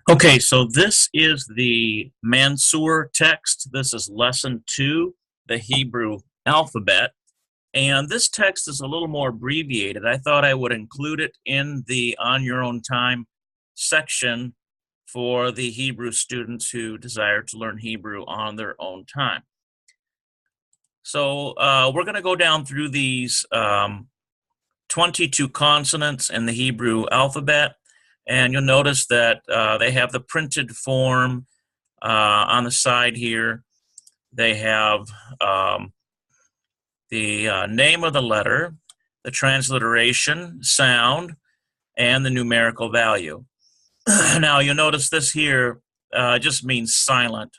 Okay, so this is the Mansoor text. This is lesson 2, the Hebrew alphabet. And this text is a little more abbreviated. I thought I would include it in the On Your Own Time section for the Hebrew students who desire to learn Hebrew on their own time. So we're going to go down through these 22 consonants in the Hebrew alphabet. And you'll notice that they have the printed form on the side here. They have the name of the letter, the transliteration, sound, and the numerical value. Now, you'll notice this here just means silent.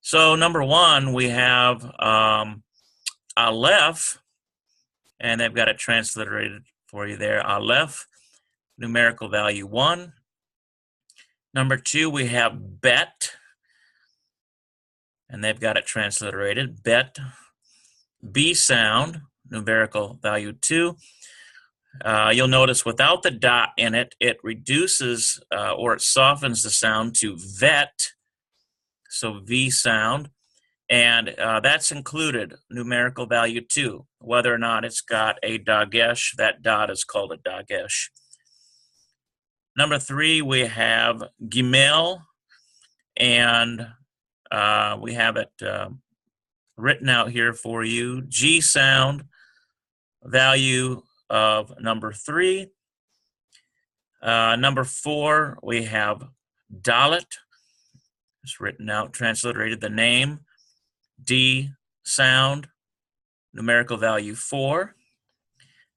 So, number one, we have Aleph, and they've got it transliterated for you there. Aleph, numerical value 1. Number 2, we have Bet, and they've got it transliterated. Bet, B sound, numerical value 2. You'll notice without the dot in it, it reduces or it softens the sound to vet, so V sound, and that's included, numerical value 2. Whether or not it's got a dagesh, that dot is called a dagesh. Number 3, we have Gimel, and we have it written out here for you. G sound, value of number 3. Number 4, we have Dalet. It's written out, transliterated the name. D sound, numerical value 4.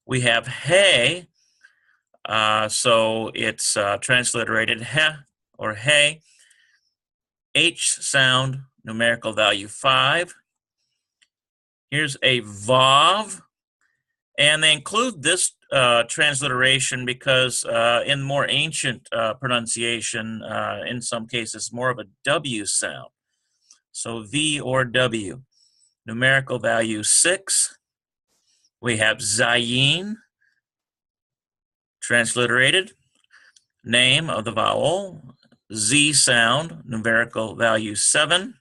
We have Hey, so it's transliterated He or Hey. H sound, numerical value 5. Here's a Vav, and they include this transliteration because in more ancient pronunciation, in some cases, more of a W sound. So V or W. Numerical value 6. We have Zayin, transliterated, name of the vowel. Z sound, numerical value 7.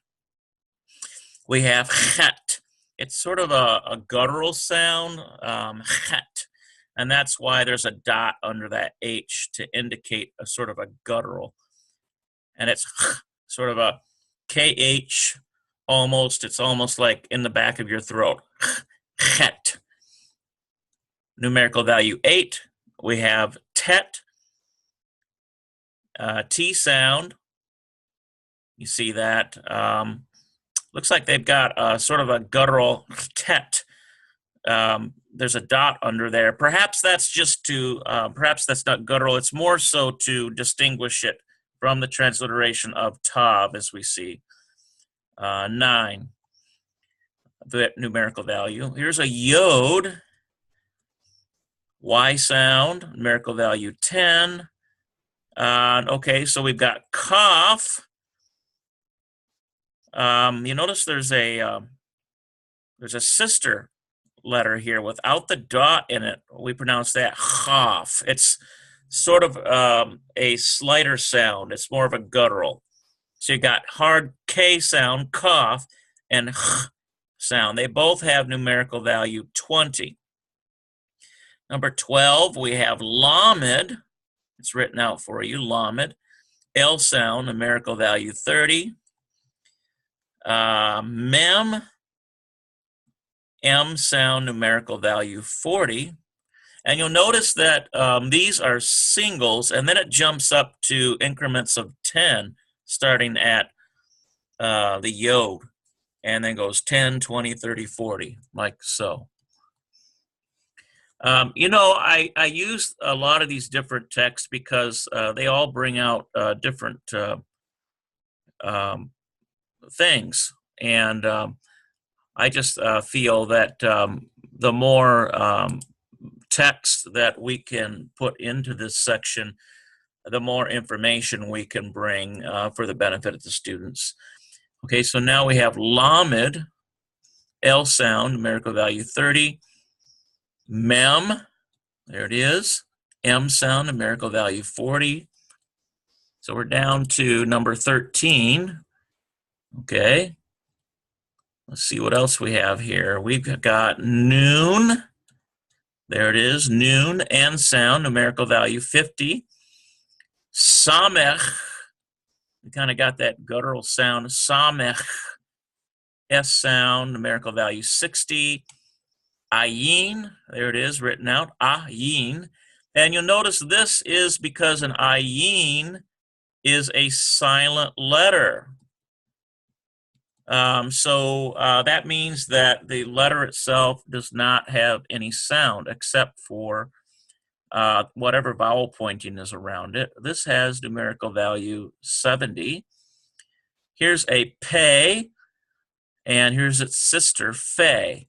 We have Chet. It's sort of a guttural sound, Chet. And that's why there's a dot under that H to indicate a sort of a guttural. And it's sort of a KH almost. It's almost like in the back of your throat. Chet. Numerical value 8. We have Tet. T sound. You see that. Looks like they've got sort of a guttural tet. There's a dot under there. Perhaps that's just to, perhaps that's not guttural. It's more so to distinguish it from the transliteration of tav, as we see. 9, the numerical value. Here's a yod, Y sound, numerical value 10. Okay, so we've got kaf. You notice there's a sister letter here without the dot in it. We pronounce that chaf. It's sort of a slighter sound. It's more of a guttural. So you got hard K sound, kaf, and ch sound. They both have numerical value 20. Number 12, we have lamed. It's written out for you, lamed. L sound, numerical value 30. Mem, M sound, numerical value 40. And you'll notice that these are singles, and then it jumps up to increments of 10, starting at the yod, and then goes 10, 20, 30, 40, like so. I use a lot of these different texts because they all bring out different things. And I just feel that the more text that we can put into this section, the more information we can bring for the benefit of the students. Okay, so now we have lamed, L sound, numerical value 30. Mem, there it is, M sound, numerical value 40. So we're down to number 13. Okay. Let's see what else we have here. We've got noon. There it is, noon, N sound, numerical value 50. Samech, we kind of got that guttural sound. Samech, S sound, numerical value 60. Ayin, there it is, written out, ayin. And you'll notice this is because an ayin is a silent letter. So that means that the letter itself does not have any sound except for whatever vowel pointing is around it. This has numerical value 70. Here's a pay, and here's its sister, fay.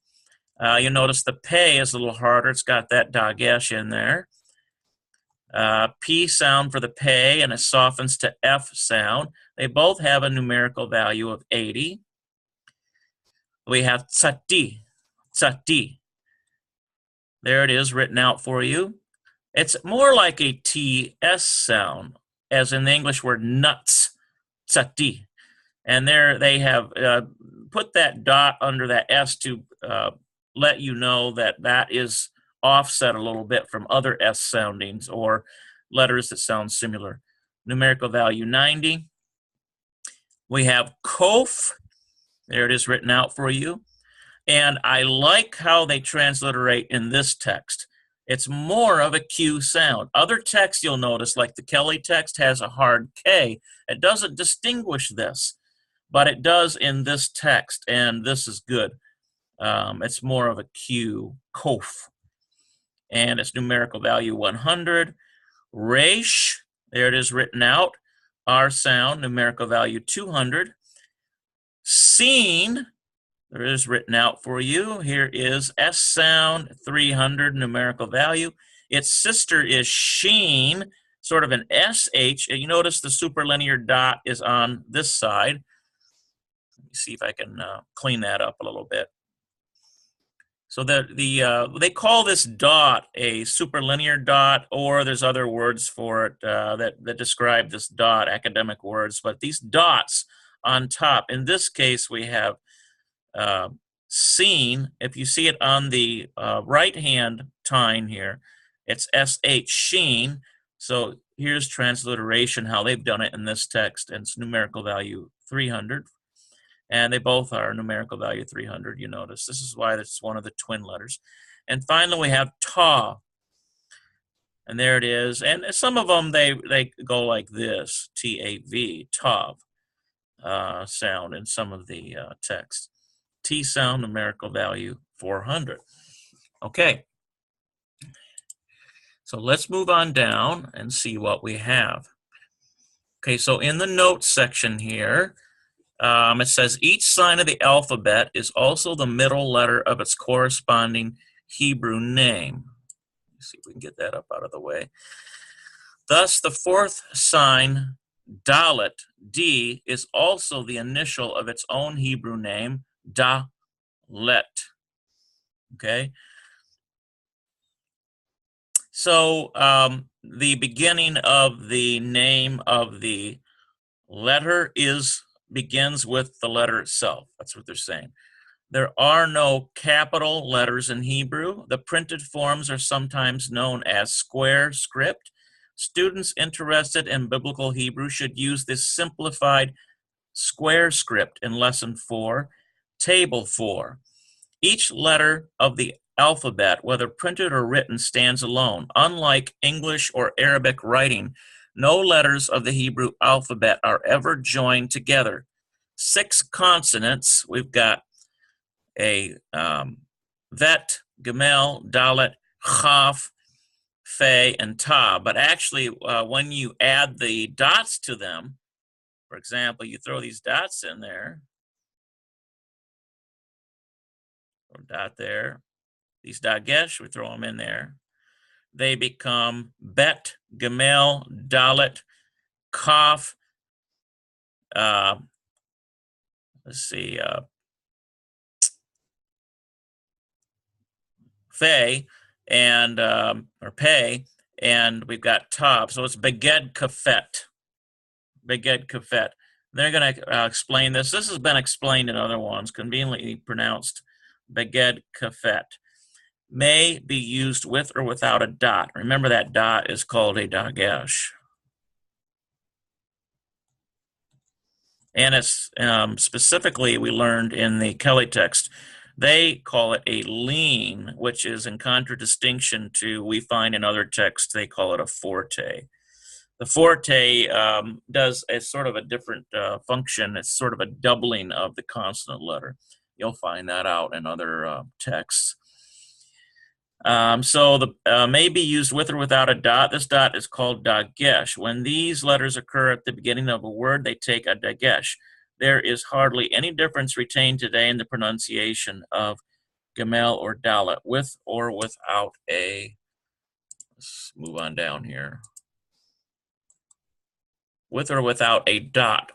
You notice the pay is a little harder. It's got that dagesh in there. P sound for the pay, and it softens to F sound. They both have a numerical value of 80. We have tsati, tsati. There it is written out for you. It's more like a TS sound, as in the English word nuts, tsati. And there they have put that dot under that S to let you know that that is offset a little bit from other S soundings or letters that sound similar. Numerical value 90. We have kof. There it is written out for you. And I like how they transliterate in this text. It's more of a Q sound. Other texts you'll notice, like the Kelly text, has a hard K. It doesn't distinguish this, but it does in this text, and this is good. It's more of a Q, kof. And its numerical value 100. Resh, there it is written out. R sound, numerical value 200. Seen, there is written out for you. Here is S sound, 300 numerical value. Its sister is sheen, sort of an SH. And you notice the superlinear dot is on this side. Let me see if I can clean that up a little bit. So they call this dot a superlinear dot, or there's other words for it that describe this dot, academic words. But these dots on top, in this case, we have seen. If you see it on the right-hand tine here, it's SH sheen. So here's transliteration, how they've done it in this text, and it's numerical value 300. And they both are numerical value 300, you notice. This is why it's one of the twin letters. And finally, we have ta. And there it is. And some of them, they go like this, T-A-V, tav sound in some of the text. T sound, numerical value 400. Okay. So let's move on down and see what we have. Okay, so in the notes section here, it says each sign of the alphabet is also the middle letter of its corresponding Hebrew name. Let's see if we can get that up out of the way. Thus, the fourth sign, Dalet, D, is also the initial of its own Hebrew name, Dalet. Okay? So, the beginning of the name of the letter begins with the letter itself. That's what they're saying. There are no capital letters in Hebrew. The printed forms are sometimes known as square script. Students interested in biblical Hebrew should use this simplified square script in lesson 4, table 4. Each letter of the alphabet, whether printed or written, stands alone. Unlike English or Arabic writing, no letters of the Hebrew alphabet are ever joined together. 6 consonants, we've got a vet, gemel, dalet, chaf, fe, and ta. But actually, when you add the dots to them, for example, you throw these dots in there, or dot there, these dagesh, we throw them in there, they become bet, gemel, dalet, kaf, let's see, fe, and or pay, and we've got Tav. So it's Beged Kafet. Beged Kafet. They're going to explain this. This has been explained in other ones, conveniently pronounced Beged Kafet. May be used with or without a dot. Remember, that dot is called a dagesh. And it's specifically, we learned in the Kelly text, they call it a lean, which is in contradistinction to, we find in other texts, they call it a forte. The forte does a sort of a different function. It's sort of a doubling of the consonant letter. You'll find that out in other texts. So the may be used with or without a dot. This dot is called dagesh. When these letters occur at the beginning of a word, they take a dagesh. There is hardly any difference retained today in the pronunciation of Gamel or Dalet, with or without a, let's move on down here, with or without a dot.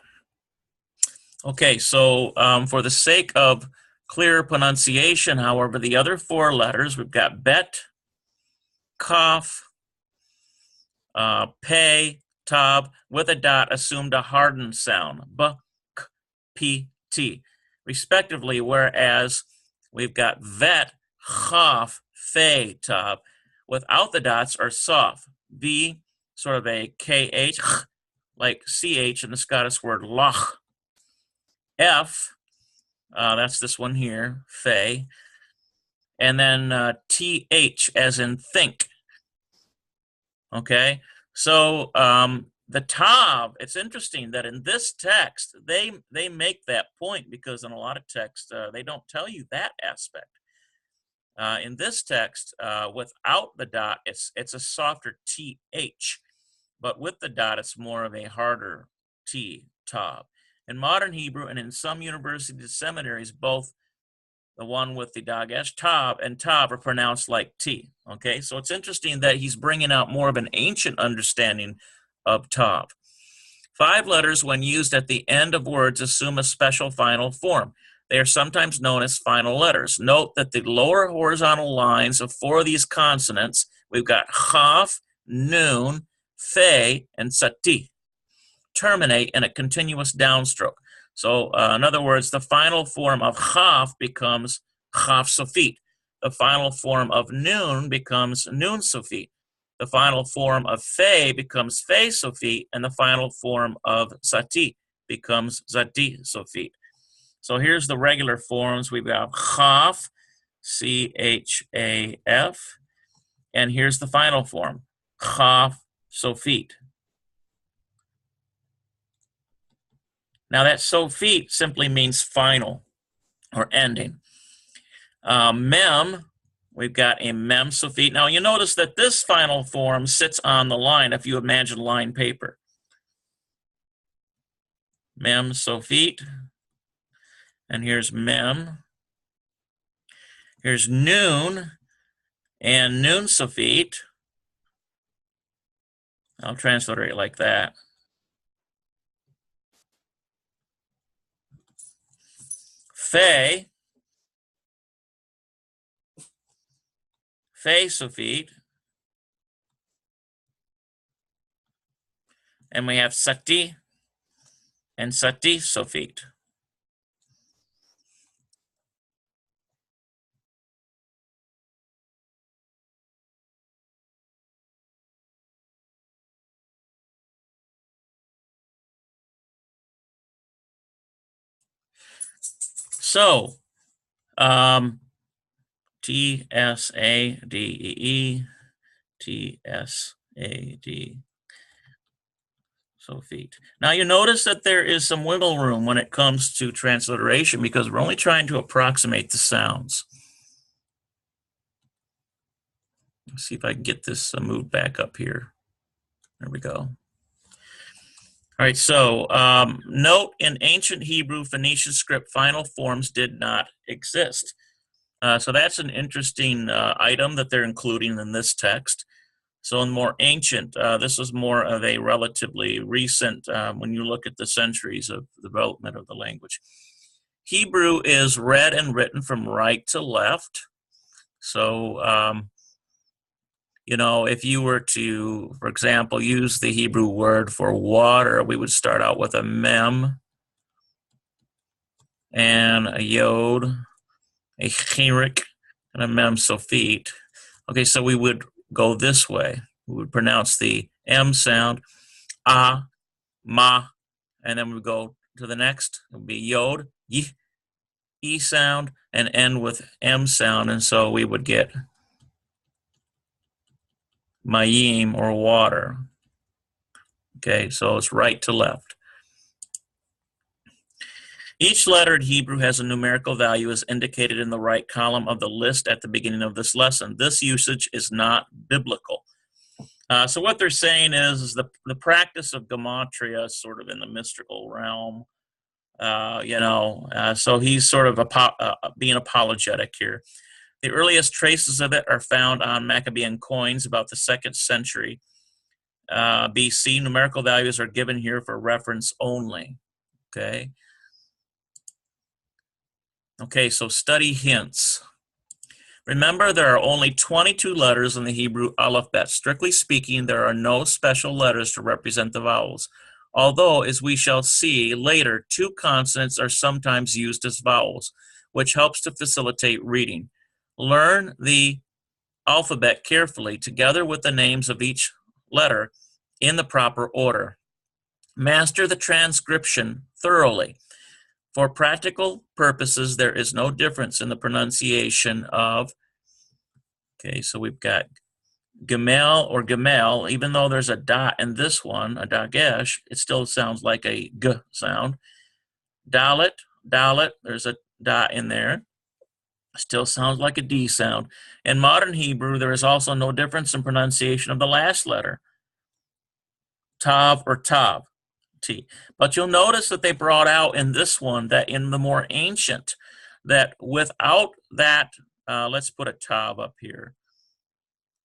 Okay, so for the sake of clear pronunciation, however, the other four letters, we've got bet, kaf, pay, tab, with a dot assumed a hardened sound, b, k, p, t, respectively, whereas we've got vet, chaf, fe, tab, without the dots are soft. V, sort of a kh, like ch in the Scottish word lach. F, that's this one here, fe, and then th as in think. Okay, so the tav, it's interesting that in this text, they make that point, because in a lot of texts, they don't tell you that aspect. In this text, without the dot, it's a softer th, but with the dot, it's more of a harder t, tav. In modern Hebrew and in some university seminaries, both the one with the dagesh, tav, and tav are pronounced like t. Okay, so it's interesting that he's bringing out more of an ancient understanding of tav. 5 letters, when used at the end of words, assume a special final form. They are sometimes known as final letters. Note that the lower horizontal lines of 4 of these consonants, we've got chaf, nun, fe, and sati, terminate in a continuous downstroke. So in other words, the final form of chaf becomes chaf sofit. The final form of nun becomes nun sofit. The final form of fe becomes fe sofit, and the final form of sati becomes zati sofit. So here's the regular forms. We've got chaf, chaf, and here's the final form, chaf sofit. Now that sofit simply means final or ending. Mem, we've got a mem sofit. Now you notice that this final form sits on the line if you imagine line paper. Mem sofit, and here's mem. Here's nun, and nun sofit. I'll transliterate it like that. Fe, fe sofit, and we have sati and sati sofit. So, T-S-A-D-E-E, T-S-A-D, sofit. Now you notice that there is some wiggle room when it comes to transliteration, because we're only trying to approximate the sounds. Let's see if I can get this moved back up here. There we go. All right, so note, in ancient Hebrew Phoenician script, final forms did not exist. So that's an interesting item that they're including in this text. So in more ancient, this is more of a relatively recent, when you look at the centuries of development of the language. Hebrew is read and written from right to left. So You know, if you were to, for example, use the Hebrew word for water, we would start out with a mem and a yod, a chirik, and a mem sofit. Okay, so we would go this way. We would pronounce the M sound, ah, ma, and then we would go to the next. It would be yod, y, E sound, and end with M sound, and so we would get mayim, or water. Okay, so it's right to left. Each letter in Hebrew has a numerical value as indicated in the right column of the list at the beginning of this lesson. This usage is not biblical. So what they're saying is the practice of gematria is sort of in the mystical realm. So he's sort of being apologetic here. The earliest traces of it are found on Maccabean coins about the 2nd century BC. Numerical values are given here for reference only. Okay, so study hints. Remember, there are only 22 letters in the Hebrew alphabet. Strictly speaking, there are no special letters to represent the vowels. Although, as we shall see later, 2 consonants are sometimes used as vowels, which helps to facilitate reading. Learn the alphabet carefully, together with the names of each letter in the proper order. Master the transcription thoroughly. For practical purposes, there is no difference in the pronunciation of, so we've got Gamel or Gamel, even though there's a dot in this one, a dagesh, it still sounds like a G sound. Dalet, there's a dot in there, still sounds like a D sound. In modern Hebrew, there is also no difference in pronunciation of the last letter, Tav or Tav. T. But you'll notice that they brought out in this one that in the more ancient, that without that, let's put a tav up here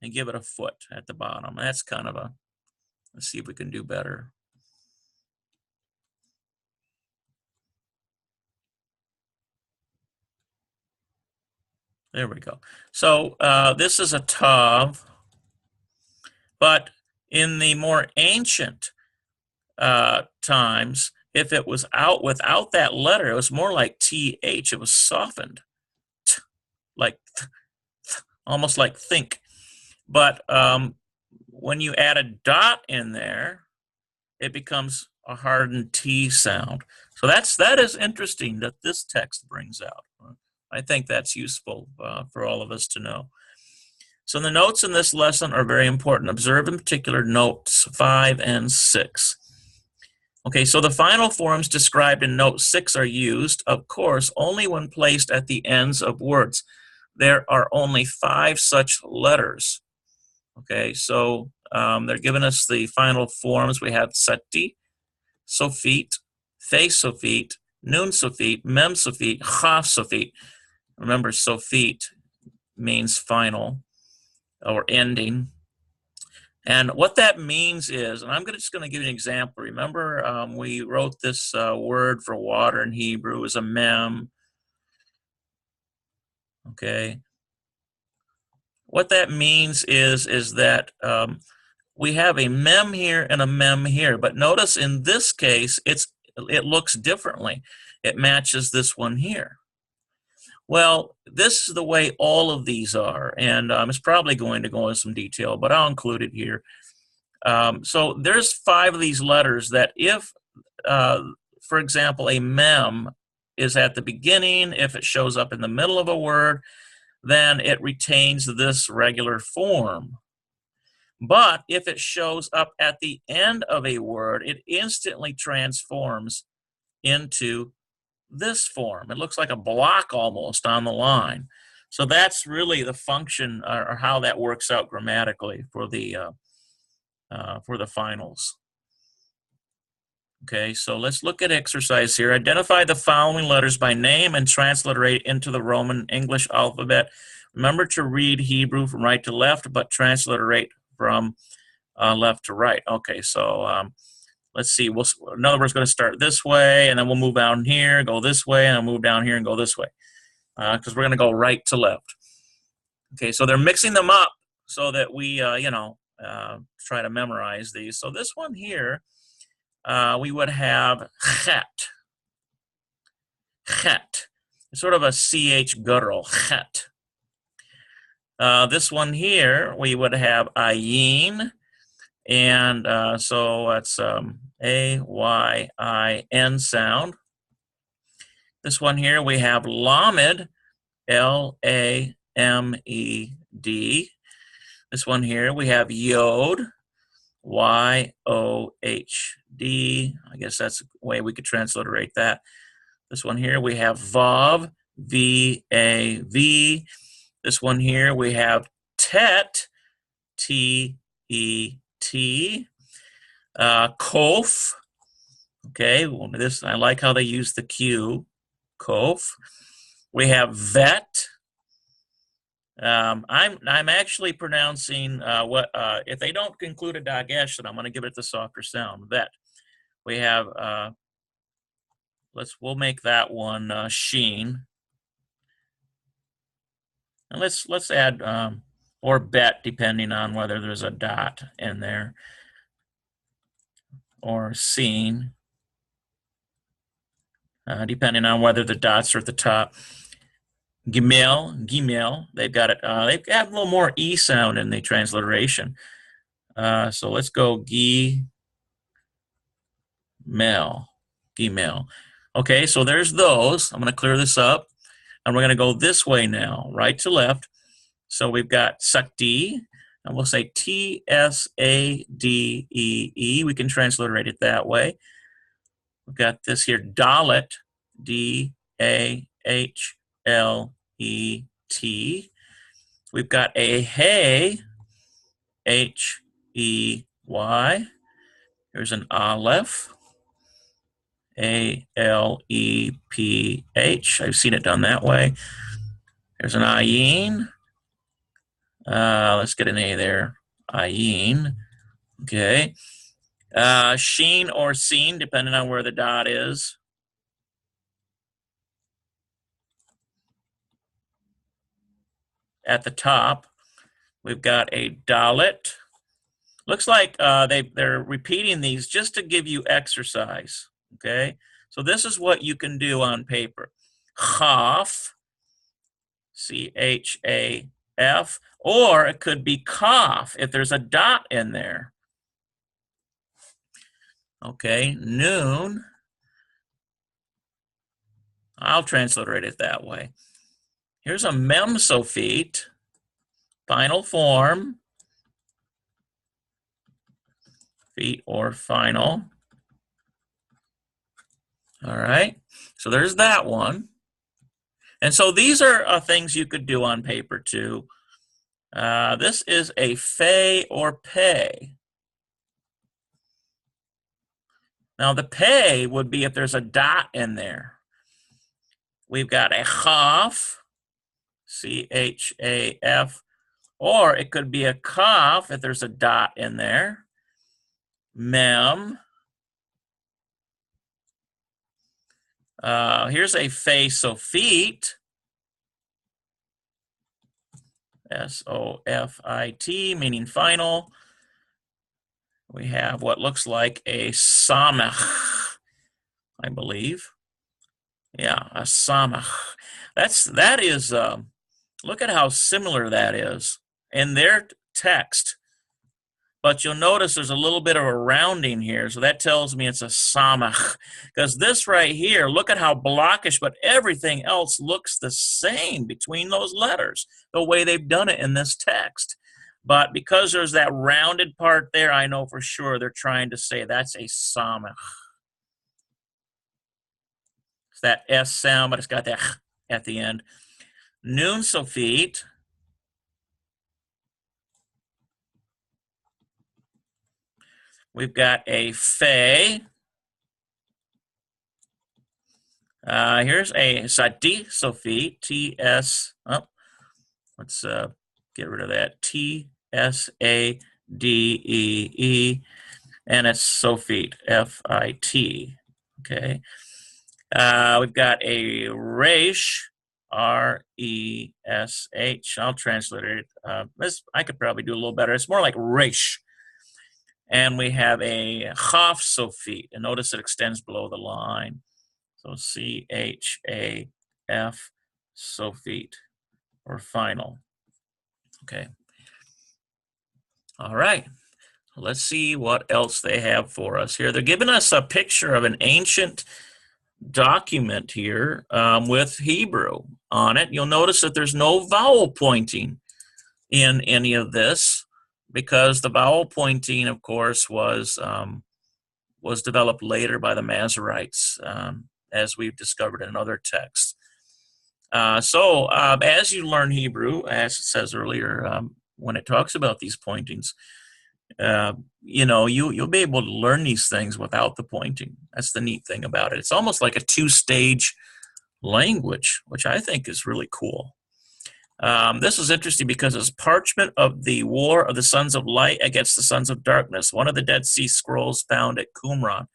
and give it a foot at the bottom. That's kind of a, let's see if we can do better. There we go. So this is a tav, but in the more ancient times, if it was out without that letter, it was more like th. It was softened, like almost like think. But when you add a dot in there, it becomes a hardened T sound. So that is interesting that this text brings out. I think that's useful for all of us to know. So the notes in this lesson are very important. Observe in particular notes 5 and 6. Okay, so the final forms described in note 6 are used, of course, only when placed at the ends of words. There are only 5 such letters. Okay, so they're giving us the final forms. We have sati, sofit, fe sofit, nun sofit, mem sofit, chaf sofit. Remember, sofit means final or ending. And what that means is, and I'm just going to give you an example. Remember, we wrote this word for water in Hebrew as a mem. Okay. What that means is that we have a mem here and a mem here. But notice in this case, it looks differently. It matches this one here. Well, this is the way all of these are, and it's probably going to go into some detail, but I'll include it here. So there's 5 of these letters that if, for example, a mem is at the beginning, if it shows up in the middle of a word, then it retains this regular form. But if it shows up at the end of a word, it instantly transforms into this form. It looks like a block almost on the line. So that's really the function or how that works out grammatically for the finals. Okay, so let's look at exercise here. Identify the following letters by name and transliterate into the Roman English alphabet. Remember to read Hebrew from right to left, but transliterate from left to right. Okay, so let's see. In other words, going to start this way, and then we'll move down here, go this way, and I'll move down here and go this way, because we're going to go right to left. Okay, so they're mixing them up so that we, try to memorize these. So this one here, we would have chet, chet. It's sort of a CH guttural, chet. This one here, we would have ayin, and so it's A-Y-I-N sound. This one here, we have lamed, L-A-M-E-D. This one here, we have yod, Y-O-H-D. I guess that's a way we could transliterate that. This one here, we have vav, V-A-V. This one here, we have tet, T-E-T. Kof. Okay, well, this, I like how they use the Q, kof. We have vet. I'm actually pronouncing if they don't conclude a dagesh, then I'm going to give it the softer sound. Vet. We have we'll make that one sheen, and let's add or bet, depending on whether there's a dot in there, or seen, depending on whether the dots are at the top. Gimel, they've got it. They've got a little more E sound in the transliteration. So let's go Gimel. Okay, so there's those. I'm going to clear this up, and we're going to go this way now, right to left. So we've got Sakti, and we'll say T-S-A-D-E-E. We can transliterate it that way. We've got this here, Dalet, D-A-H-L-E-T. We've got a Hey, H-E-Y. Here's an Aleph, A-L-E-P-H. I've seen it done that way. There's an Ayin. Let's get an A there. Ayin. Okay. Sheen or seen, depending on where the dot is. At the top, we've got a Dalet. Looks like they're repeating these just to give you exercise. Okay. So this is what you can do on paper. Chaf, C-H-A-F, or it could be kaf if there's a dot in there. Okay, noon. I'll transliterate it that way. Here's a memsofit, final form, feet or final. All right, so there's that one. And so these are things you could do on paper too. This is a fey or pay. Now the pay would be if there's a dot in there. We've got a chaf, C-H-A-F, or it could be a kaf if there's a dot in there. Mem. Here's a fey sofit, S-O-F-I-T, meaning final. We have what looks like a samach, I believe. Yeah, a samach. That is, look at how similar that is in their text. But you'll notice there's a little bit of a rounding here, so that tells me it's a samach. Because this right here, look at how blockish, but everything else looks the same between those letters, the way they've done it in this text. But because there's that rounded part there, I know for sure they're trying to say that's a samach. It's that S sound, but it's got that at the end. Nun sofit. We've got a fey. Here's a sati sofit, T-S, oh, let's get rid of that, T-S-A-D-E-E, and it's sofit, F-I-T, okay. We've got a resh, R-E-S-H. I'll translate it. I could probably do a little better. It's more like resh. And we have a chaf sofit. And notice it extends below the line. So C-H-A-F sofit, or final. Okay. All right. Let's see what else they have for us here. They're giving us a picture of an ancient document here with Hebrew on it. You'll notice that there's no vowel pointing in any of this, because the vowel pointing, of course, was developed later by the Masoretes, as we've discovered in other texts. So as you learn Hebrew, as it says earlier, when it talks about these pointings, you'll be able to learn these things without the pointing. That's the neat thing about it. It's almost like a two-stage language, which I think is really cool. This is interesting because it's parchment of the war of the sons of light against the sons of darkness, one of the Dead Sea Scrolls found at Qumran.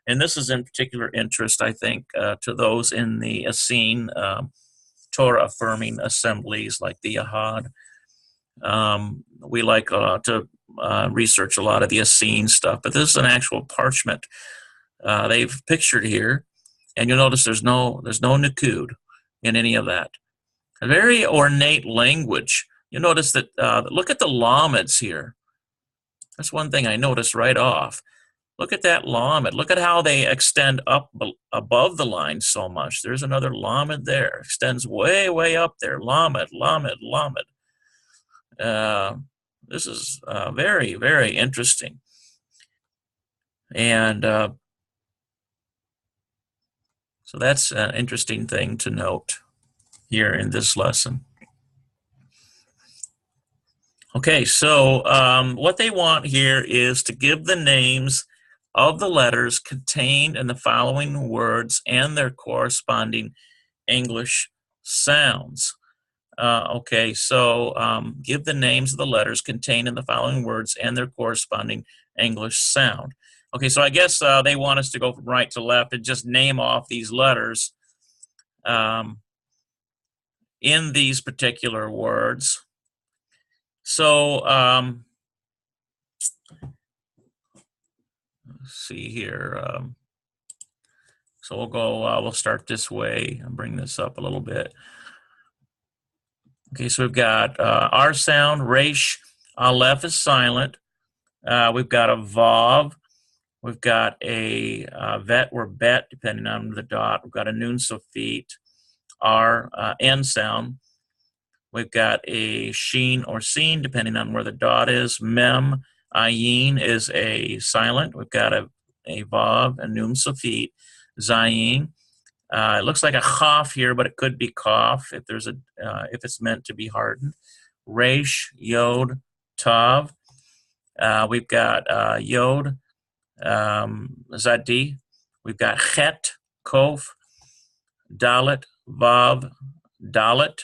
And this is in particular interest, I think, to those in the Essene Torah-affirming assemblies like the Yahad. We like to research a lot of the Essene stuff, but this is an actual parchment they've pictured here, and you'll notice there's no Nakud in any of that. A very ornate language. You'll notice that, look at the lameds here. That's one thing I noticed right off. Look at that lamed. Look at how they extend up above the line so much. There's another lamed there. Extends way, way up there. Lamed, lamed, lamed. This is very, very interesting. And so that's an interesting thing to note here in this lesson. Okay, so what they want here is to give the names of the letters contained in the following words and their corresponding English sounds. Okay, so give the names of the letters contained in the following words and their corresponding English sound. Okay, so I guess they want us to go from right to left and just name off these letters in these particular words. So let's see here. So we'll go. We'll start this way and bring this up a little bit. Okay, so we've got R sound, resh, aleph is silent. We've got a vav. We've got a vet or bet, depending on the dot. We've got a nun sofit, R, N sound. We've got a sheen or seen, depending on where the dot is. Mem, ayin is a silent. We've got a vav, a nun sofit, zayin. It looks like a chaf here, but it could be kaf if there's if it's meant to be hardened. Resh, yod, tav. We've got yod, zadi. We've got chet, kof, dalet, vav, dalet.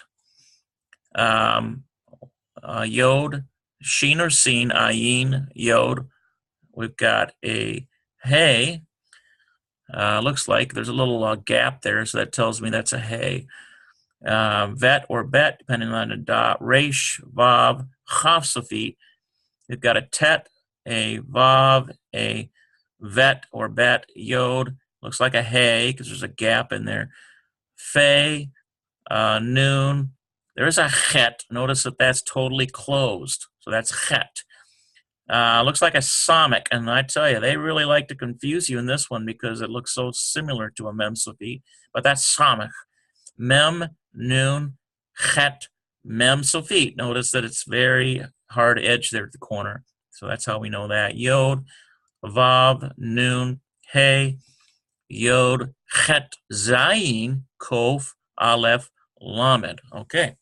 Yod, sheen or seen, ayin, yod. We've got a hey. Looks like there's a little gap there, so that tells me that's a hey. Vet or bet, depending on the dot. Resh, vav, chaf sofit. We've got a tet, a vav, a vet or bet, yod. Looks like a hey because there's a gap in there. Fe, noon. There's a chet. Notice that that's totally closed. So that's chet. Looks like a samik, and I tell you, they really like to confuse you in this one because it looks so similar to a mem sofit, but that's samik. Mem, noon, chet, mem sofit. Notice that it's very hard edge there at the corner. So that's how we know that. Yod, vav, noon, hey, yod, chet, zayin, kof, aleph, lamed. Okay.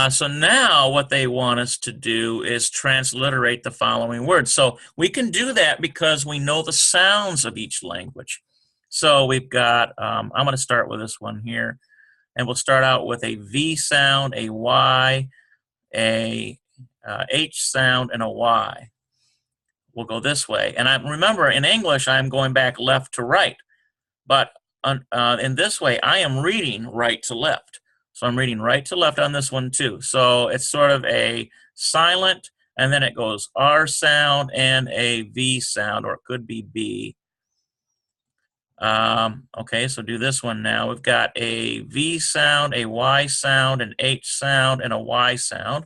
So now what they want us to do is transliterate the following words. So we can do that because we know the sounds of each language. So we've got, I'm going to start with this one here. And we'll start out with a V sound, a Y, a H sound, and a Y. We'll go this way. And remember, in English, I'm going back left to right. But in this way, I am reading right to left. So I'm reading right to left on this one too. So it's sort of a silent, and then it goes R sound and a V sound, or it could be B. Okay, so do this one now. We've got a V sound, a Y sound, an H sound, and a Y sound.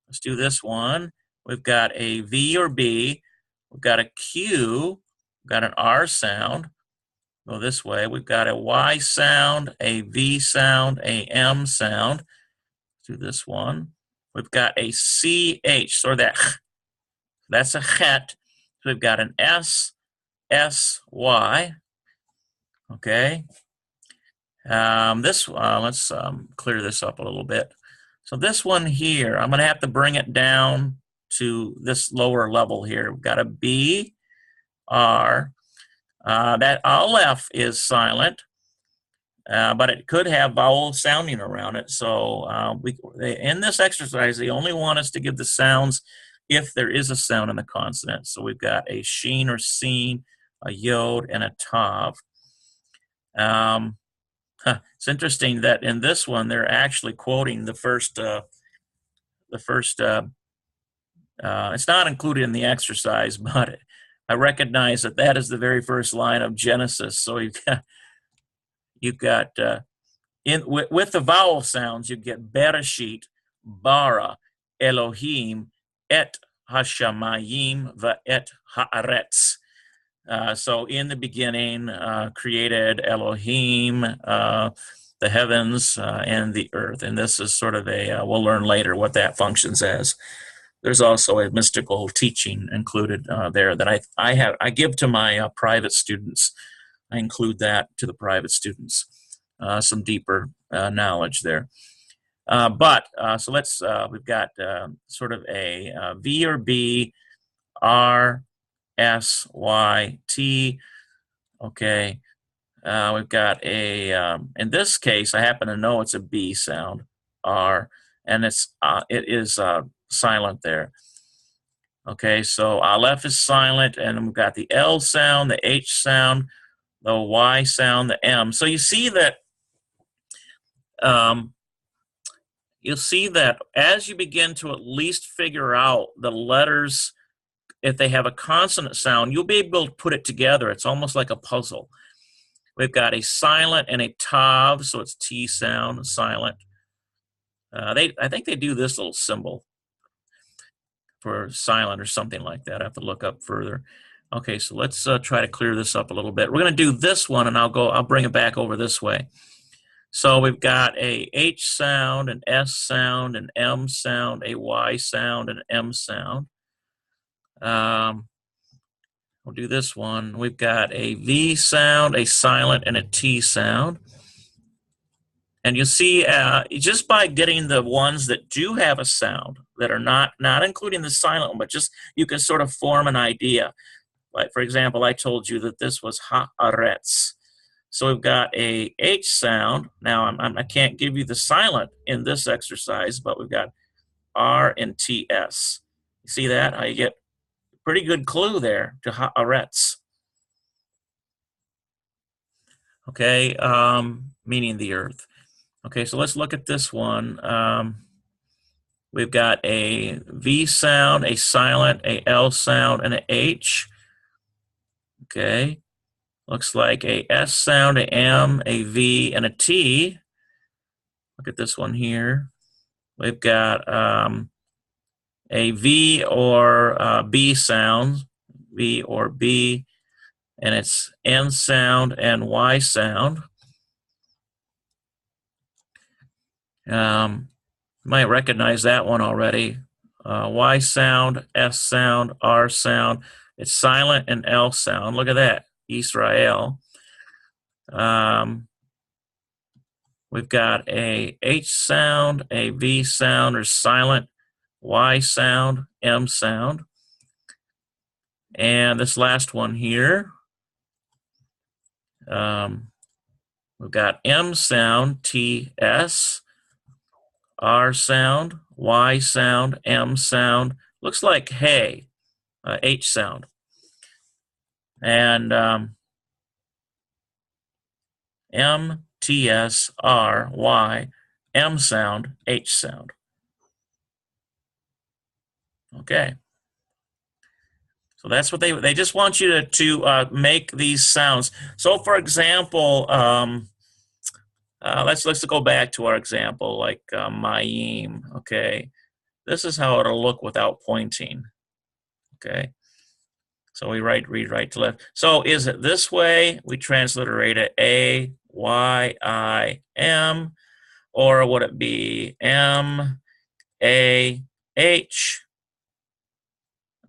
Let's do this one. We've got a V or B. We've got a Q. We've got an R sound. Go this way. We've got a Y sound, a V sound, a M sound. Let's do this one. We've got a CH, so that's a het. So we've got an S, S, Y. Okay. Let's clear this up a little bit. So this one here, I'm going to have to bring it down to this lower level here. We've got a B, R. That Aleph is silent, but it could have vowel sounding around it. So in this exercise, they only want us to give the sounds if there is a sound in the consonant. So we've got a sheen or seen, a yod, and a tav. It's interesting that in this one they're actually quoting the first. It's not included in the exercise, but I recognize that that is the very first line of Genesis. So you've got with the vowel sounds, you get Bereshit, bara, Elohim, et hashamayim et haaretz. So in the beginning, created Elohim, the heavens and the earth. And this is sort of we'll learn later what that functions as. There's also a mystical teaching included there that I give to my private students. I include that to the private students, some deeper knowledge there. So we've got sort of a V or B, R, S, Y, T. Okay. We've got in this case, I happen to know it's a B sound, R, and it is silent there. Okay, so Aleph is silent, and we've got the L sound, the H sound, the Y sound, the M. So you see that you'll see that as you begin to at least figure out the letters, if they have a consonant sound, you'll be able to put it together. It's almost like a puzzle. We've got a silent and a tav, so it's T sound, silent. I think they do this little symbol for silent or something like that. I have to look up further. Okay, so let's try to clear this up a little bit. We're going to do this one, and I'll bring it back over this way. So we've got a H sound, an S sound, an M sound, a Y sound, an M sound. We'll do this one. We've got a V sound, a silent, and a T sound. And you'll see just by getting the ones that do have a sound, that are not including the silent one, but just you can sort of form an idea. Like, for example, I told you that this was haaretz. So we've got a H sound. Now, I can't give you the silent in this exercise, but we've got R and TS. You see that? You get a pretty good clue there to haaretz. Okay, meaning the earth. Okay, so let's look at this one. We've got a V sound, a silent, a L sound, and an H. Okay, looks like a S sound, a M, a V, and a T. Look at this one here. We've got a V or B sound, V or B, and it's N sound and Y sound. You might recognize that one already. Y sound, S sound, R sound. It's silent and L sound. Look at that, Israel. We've got a H sound, a V sound or silent, Y sound, M sound. And this last one here, we've got M sound, T, S, R sound, Y sound, M sound. Looks like hey, H sound. And M, T, S, R, Y, M sound, H sound. Okay. So that's what they just want you to make these sounds. So for example, let's go back to our example, like Mayim. Okay, this is how it'll look without pointing. Okay, so we read right to left. So is it this way? We transliterate it A Y I M, or would it be M A H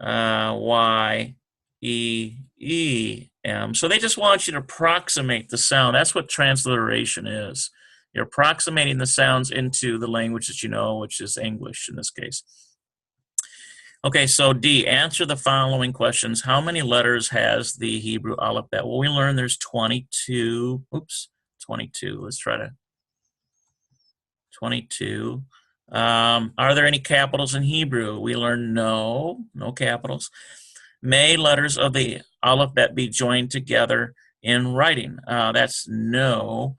Y E E M? So they just want you to approximate the sound. That's what transliteration is. You're approximating the sounds into the language that you know, which is English in this case. Okay, so D, answer the following questions. How many letters has the Hebrew alphabet? Well, we learned there's 22. Oops, 22. Let's try to 22. Are there any capitals in Hebrew? We learned no capitals. May letters of the alphabet be joined together in writing? That's no.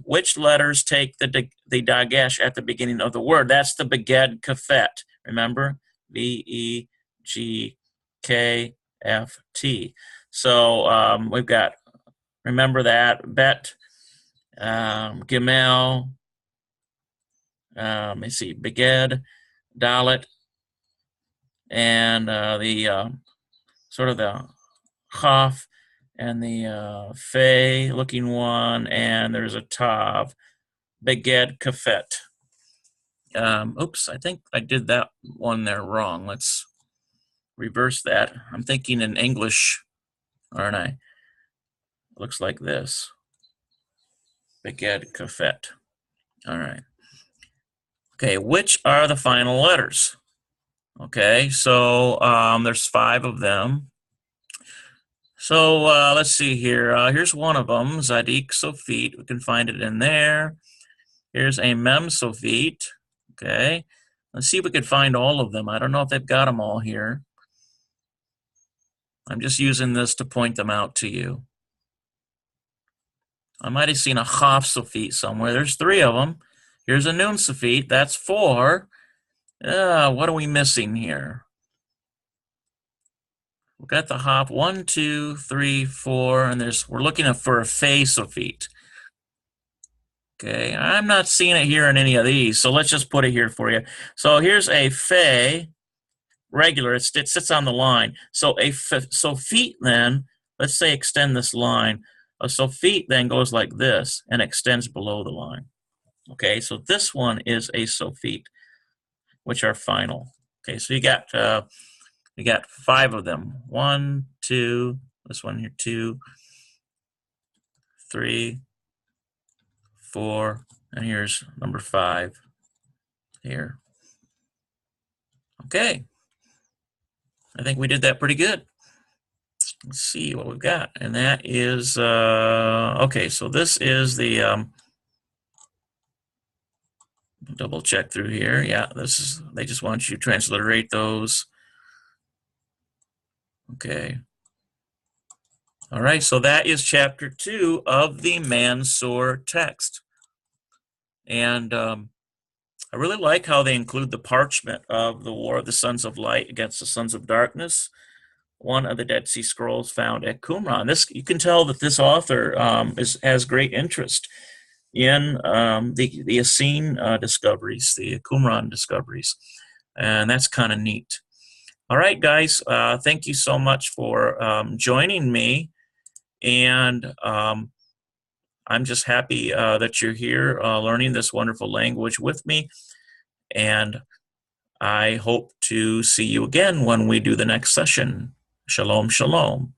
Which letters take the dagesh at the beginning of the word? That's the beged kafet. Remember? B-E-G-K-F-T. So we've got, remember that, bet, gimel, let's see, beged, dalet, and the sort of the chaf, and the fey looking one, and there's a tav, beged kafet. Oops, I think I did that one there wrong. Let's reverse that. I'm thinking in English, aren't I? Looks like this. Beged kafet. All right. Okay, which are the final letters? Okay, so there's 5 of them. So let's see here. Here's one of them, Zadik Sofit. We can find it in there. Here's a Mem Sofit. Okay, let's see if we could find all of them. I don't know if they've got them all here. I'm just using this to point them out to you. I might have seen a Chaf Sofit somewhere. There's 3 of them. Here's a Nun Sofit. That's 4. What are we missing here? We've got the hop 1, 2, 3, 4, and we're looking for a Fey Sofit. Okay, I'm not seeing it here in any of these, so let's just put it here for you. So here's a Fey, regular, it sits on the line. So a Sofit then, let's say extend this line. A Sofit then goes like this and extends below the line. Okay, so this one is a Sofit, which are final. Okay, so you got 5 of them. 1, 2, this one here, 2, 3, 4, and here's number 5 here. Okay, I think we did that pretty good. Let's see what we've got, and that is okay. So this is the double check through here. Yeah, this is, they just want you to transliterate those. Okay. All right, so that is chapter 2 of the Mansoor text. And I really like how they include the parchment of the War of the Sons of Light against the Sons of Darkness, one of the Dead Sea Scrolls found at Qumran. This, you can tell that this author has great interest in the Essene discoveries, the Qumran discoveries, and that's kind of neat. All right, guys, thank you so much for joining me, and I'm just happy that you're here learning this wonderful language with me, and I hope to see you again when we do the next session. Shalom, shalom.